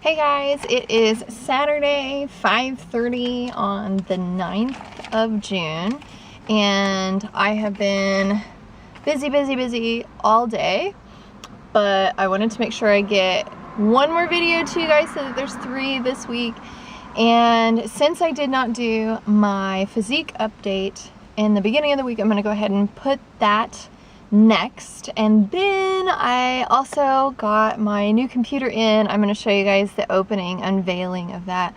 Hey guys, it is Saturday, 5:30 on the 9th of June, and I have been busy all day, but I wanted to make sure I get one more video to you guys so that there's 3 this week. And since I did not do my physique update in the beginning of the week, I'm going to go ahead and put that next. And then I also got my new computer in. I'm going to show you guys the unveiling of that.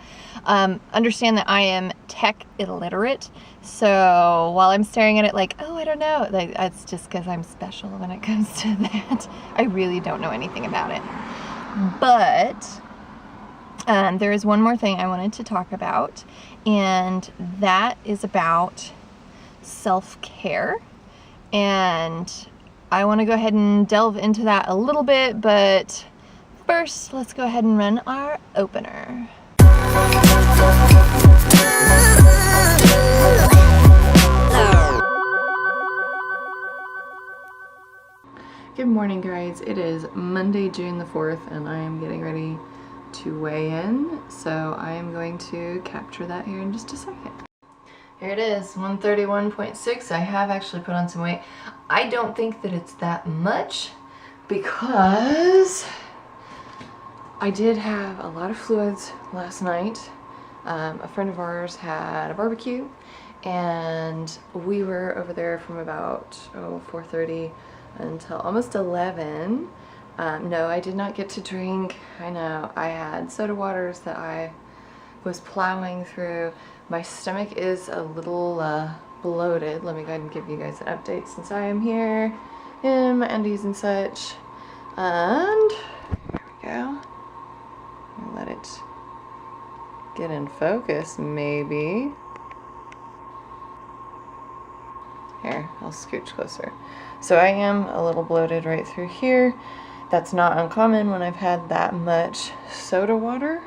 Understand that I am tech illiterate, so while I'm staring at it like, oh, I don't know, like, that's just because I'm special when it comes to that. I really don't know anything about it. But there is one more thing I wanted to talk about, and that is about self-care. And I want to go ahead and delve into that a little bit, but first let's go ahead and run our opener. Good morning, guys. It is Monday, June the 4th, and I am getting ready to weigh in, so I am going to capture that here in just a second. Here it is, 131.6. I have actually put on some weight. I don't think that it's that much because I did have a lot of fluids last night. A friend of ours had a barbecue, and we were over there from about 4:30 until almost 11. No, I did not get to drink. I know I had soda waters that I was plowing through. My stomach is a little bloated. Let me go ahead and give you guys an update since I am here in my undies and such. And here we go. Let it get in focus, maybe. Here, I'll scooch closer. So I am a little bloated right through here. That's not uncommon when I've had that much soda water.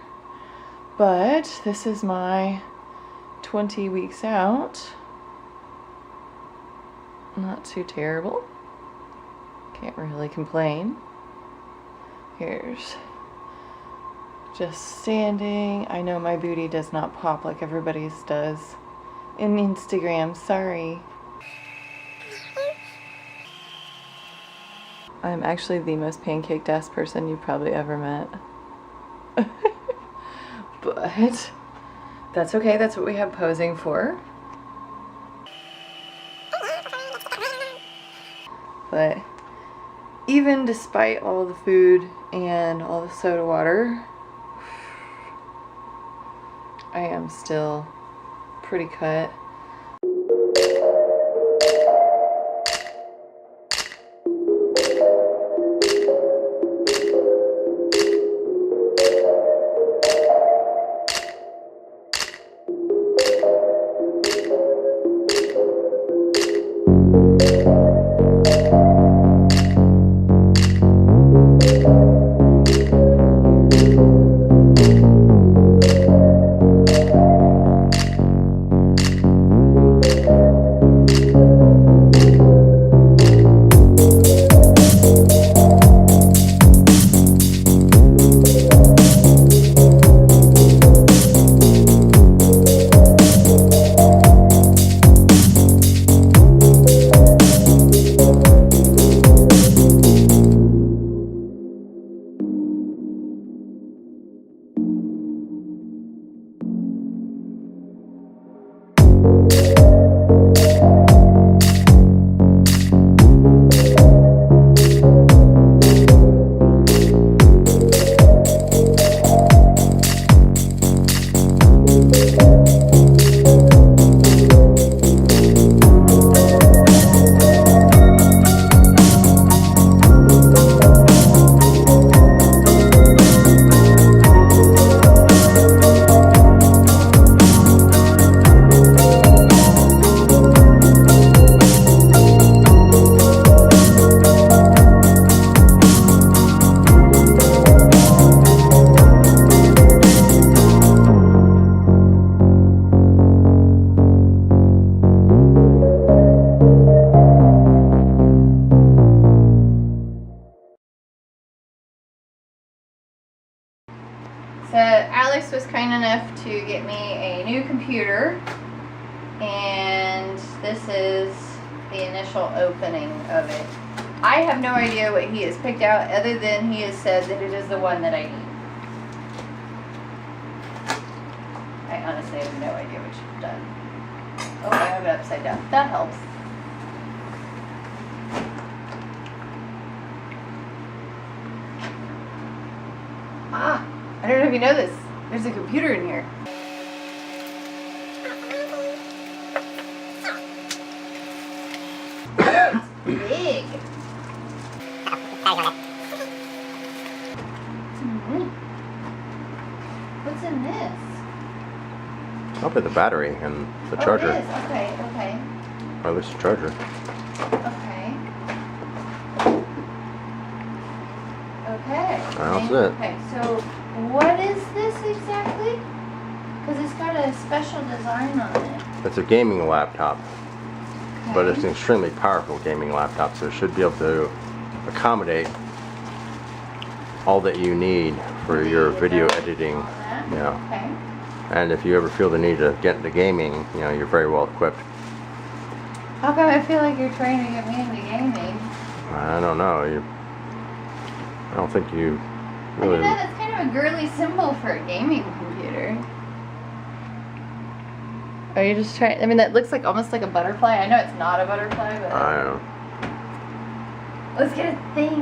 But this is my 20 weeks out. Not too terrible. Can't really complain. Here's just standing. I know my booty does not pop like everybody's does in Instagram. Sorry. I'm actually the most pancaked ass person you've probably ever met. But that's okay, that's what we have posing for. But even despite all the food and all the soda water, I am still pretty cut. So Alex was kind enough to get me a new computer, and this is the initial opening of it. I have no idea what he has picked out other than he has said that it is the one that I need. I honestly have no idea what you've done. Oh, I have it upside down. That helps. Ah, I don't know if you know this. There's a computer in here. It's big. What's in this? Probably the battery and the charger. It is. Okay, okay. Or at least the charger. Okay. Okay. That's it. Okay, so what is this exactly? Because it's got a special design on it. It's a gaming laptop, but it's Okay. an extremely powerful gaming laptop, so it should be able to accommodate all that you need for your video editing. Yeah. Okay. And if you ever feel the need to get into gaming, you know, you're very well equipped. How come I feel like you're trying to get me into gaming? I don't know. I don't think you I mean, really. that's kind of a girly symbol for a gaming computer. Are you just trying? I mean, that looks like almost like a butterfly. I know it's not a butterfly, but I don't know. let's get a thing.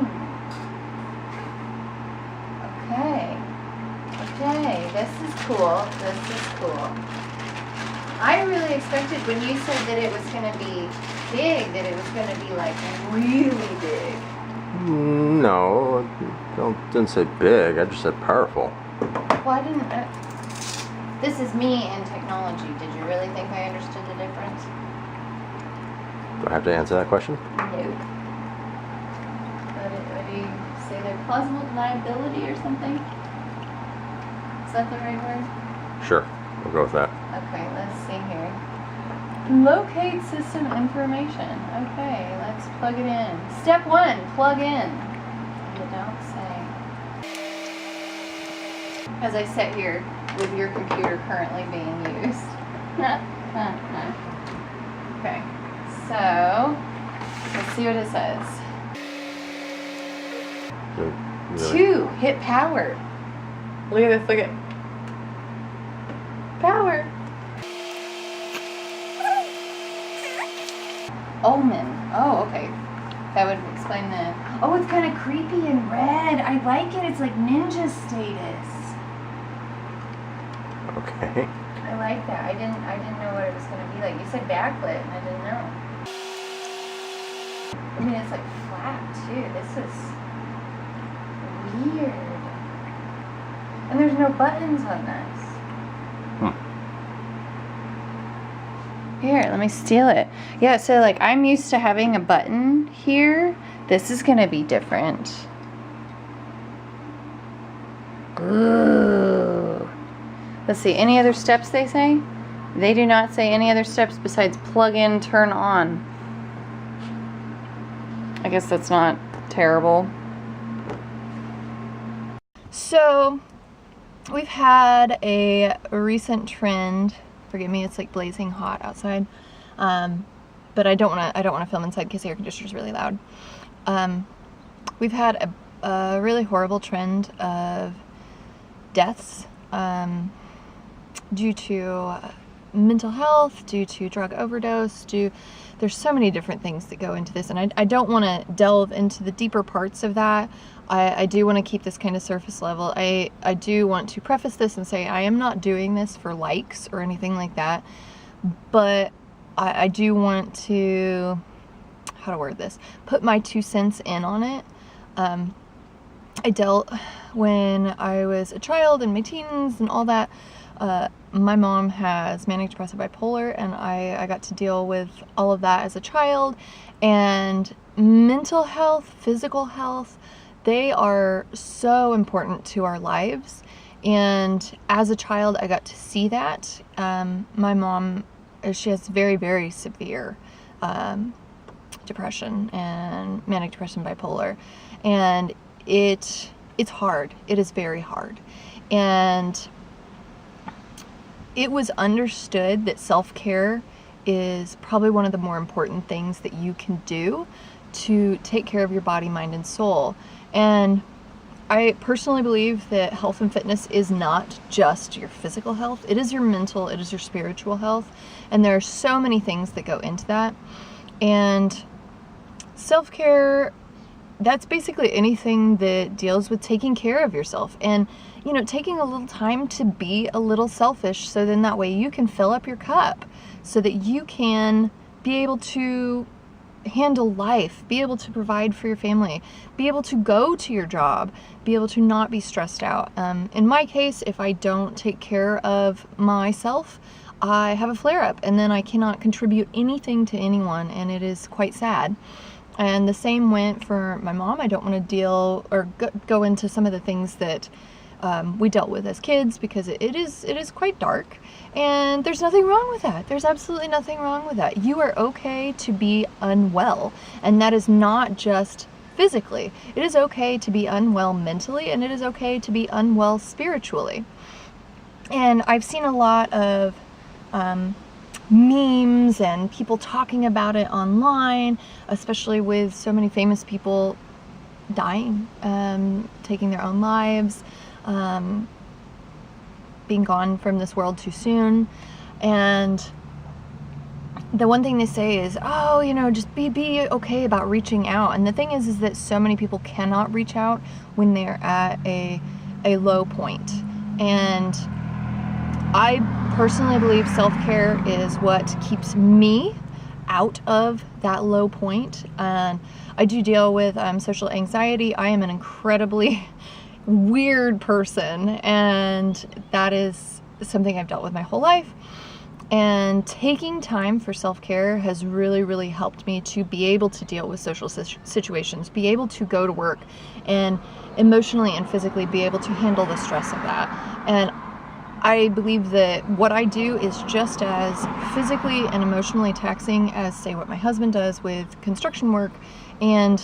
Okay. Okay, this is cool. This is cool. I really expected when you said that it was going to be big, that it was going to be like really big. No, didn't say big. I just said powerful. Well, I didn't. This is me and technology. Did you really think I understood the difference? Do I have to answer that question? No. What do you say? They're plausible deniability or something? Is that the right word? Sure, we'll go with that. Okay, let's see here. Locate system information. Okay, let's plug it in. Step 1, plug in. You don't say. As I sit here with your computer currently being used. Okay, so let's see what it says. Really? 2, hit power. Look at this, look at power. Omen. Oh, okay. That would explain the. Oh, it's kind of creepy and red. I like it. It's like ninja status. Okay. I like that. I didn't know what it was gonna be like. You said backlit, and I didn't know. I mean, it's like flat too. This is weird. And there's no buttons on this. Here, let me steal it. Yeah, so like I'm used to having a button here. This is gonna be different. Ooh. Let's see, any other steps they say? They do not say any other steps besides plug in, turn on. I guess that's not terrible. So, we've had a recent trend. Forgive me, it's like blazing hot outside. But I don't want to film inside because the air conditioner is really loud. We've had a really horrible trend of deaths due to mental health, due to drug overdose, there's so many different things that go into this, and I don't want to delve into the deeper parts of that. I do want to keep this kind of surface level. I do want to preface this and say I am not doing this for likes or anything like that, but I do want to, how to word this, put my 2 cents in on it. I dealt, when I was a child in my teens and all that, my mom has manic depressive bipolar, and I got to deal with all of that as a child. And mental health, physical health, they are so important to our lives. And as a child, I got to see that. My mom, she has very, very severe depression and manic depression bipolar. And it it's hard. It is very hard. And it was understood that self-care is probably one of the more important things that you can do to take care of your body, mind, and soul. And I personally believe that health and fitness is not just your physical health. It is your mental, it is your spiritual health. And there are so many things that go into that. And self-care, that's basically anything that deals with taking care of yourself and, you know, taking a little time to be a little selfish, so then that way you can fill up your cup so that you can be able to handle life, be able to provide for your family, be able to go to your job, be able to not be stressed out. In my case, if I don't take care of myself, I have a flare-up and then I cannot contribute anything to anyone, and it is quite sad. And the same went for my mom. I don't want to deal or go into some of the things that we dealt with as kids, because it is quite dark, and there's nothing wrong with that. There's absolutely nothing wrong with that. You are okay to be unwell, and that is not just physically. It is okay to be unwell mentally, and it is okay to be unwell spiritually. And I've seen a lot of memes and people talking about it online, especially with so many famous people dying, taking their own lives, being gone from this world too soon. And the one thing they say is, oh, you know, just be okay about reaching out. And the thing is that so many people cannot reach out when they're at a low point. And I personally believe self-care is what keeps me out of that low point. And I do deal with social anxiety. I am an incredibly weird person, and that is something I've dealt with my whole life. And taking time for self-care has really, really helped me to be able to deal with social situations, be able to go to work, and emotionally and physically be able to handle the stress of that. And I believe that what I do is just as physically and emotionally taxing as, say, what my husband does with construction work. And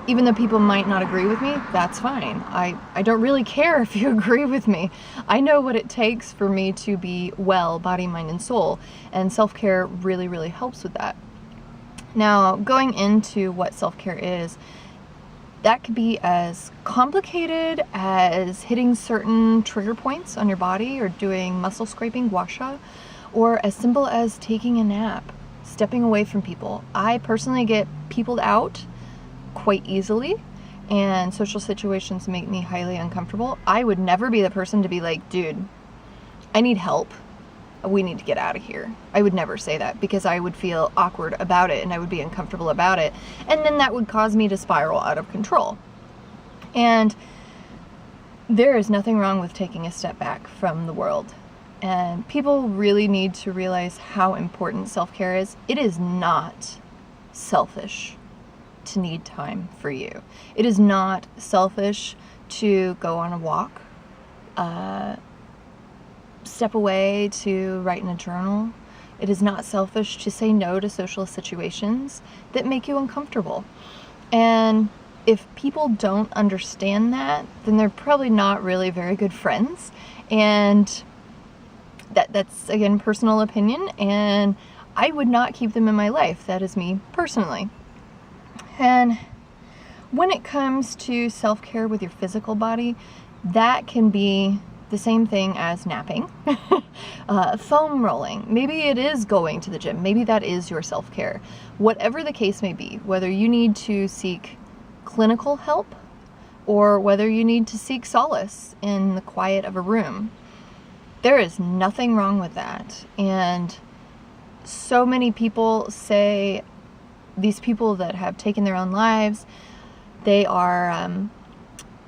even though people might not agree with me, that's fine. I don't really care if you agree with me. I know what it takes for me to be well, body, mind, and soul. And self-care really, really helps with that. Now, going into what self-care is, that could be as complicated as hitting certain trigger points on your body or doing muscle scraping, gua sha, or as simple as taking a nap, stepping away from people. I personally get peopled out quite easily, and social situations make me highly uncomfortable. I would never be the person to be like, dude, I need help. We need to get out of here. I would never say that, because I would feel awkward about it and I would be uncomfortable about it. And then that would cause me to spiral out of control. And there is nothing wrong with taking a step back from the world. And people really need to realize how important self-care is. It is not selfish to need time for you. It is not selfish to go on a walk, step away to write in a journal. It is not selfish to say no to social situations that make you uncomfortable. And if people don't understand that, then they're probably not really very good friends. And that's, again, personal opinion, and I would not keep them in my life. That is me personally. And when it comes to self-care with your physical body, that can be the same thing as napping, foam rolling. Maybe it is going to the gym. Maybe that is your self-care. Whatever the case may be, whether you need to seek clinical help or whether you need to seek solace in the quiet of a room, there is nothing wrong with that. And so many people say these people that have taken their own lives, they are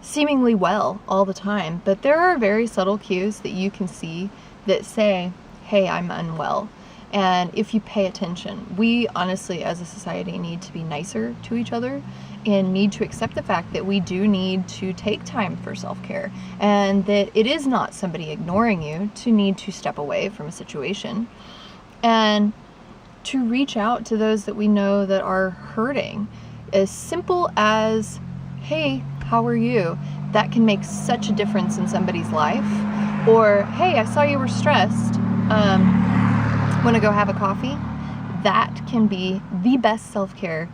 seemingly well all the time, but there are very subtle cues that you can see that say, hey, I'm unwell. And if you pay attention, we honestly as a society need to be nicer to each other and need to accept the fact that we do need to take time for self-care, and that it is not somebody ignoring you to need to step away from a situation, and to reach out to those that we know that are hurting. As simple as, hey, how are you? That can make such a difference in somebody's life. Or, hey, I saw you were stressed. Want to go have a coffee? That can be the best self-care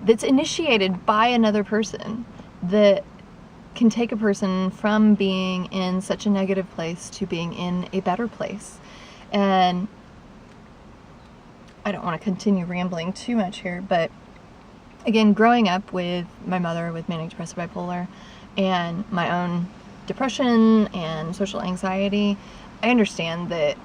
that's initiated by another person, that can take a person from being in such a negative place to being in a better place. And I don't want to continue rambling too much here, but again, growing up with my mother with manic depressive bipolar and my own depression and social anxiety, I understand that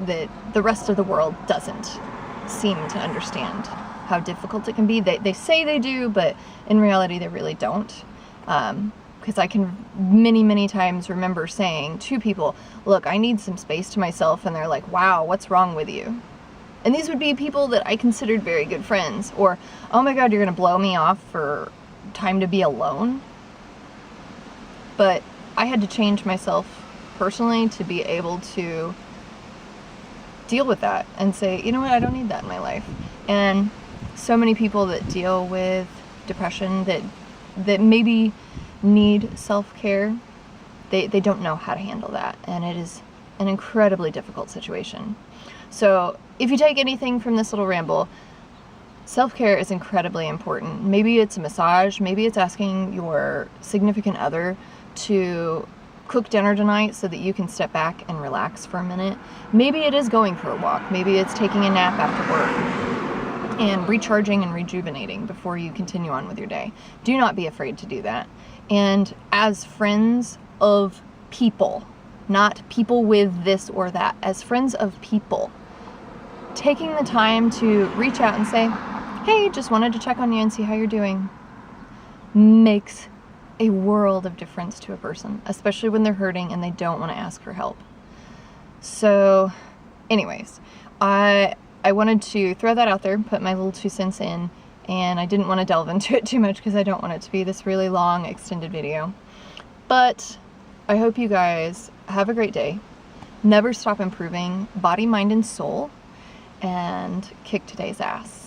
the rest of the world doesn't seem to understand how difficult it can be. They say they do, but in reality they really don't. Because I can many times remember saying to people, look, I need some space to myself, and they're like, wow, what's wrong with you? And these would be people that I considered very good friends. Or, oh my God, you're gonna blow me off for time to be alone. But I had to change myself personally to be able to deal with that and say, you know what, I don't need that in my life. And so many people that deal with depression that maybe need self-care, they don't know how to handle that, and it is an incredibly difficult situation. So if you take anything from this little ramble, self-care is incredibly important. Maybe it's a massage, maybe it's asking your significant other to cook dinner tonight so that you can step back and relax for a minute. Maybe it is going for a walk, maybe it's taking a nap after work and recharging and rejuvenating before you continue on with your day. Do not be afraid to do that. And as friends of people, not people with this or that, as friends of people, taking the time to reach out and say, hey, just wanted to check on you and see how you're doing, makes a world of difference to a person, especially when they're hurting and they don't want to ask for help. So anyways, I wanted to throw that out there, put my little 2 cents in, and I didn't want to delve into it too much because I don't want it to be this really long extended video. But I hope you guys have a great day. Never stop improving body, mind, and soul, and kick today's ass.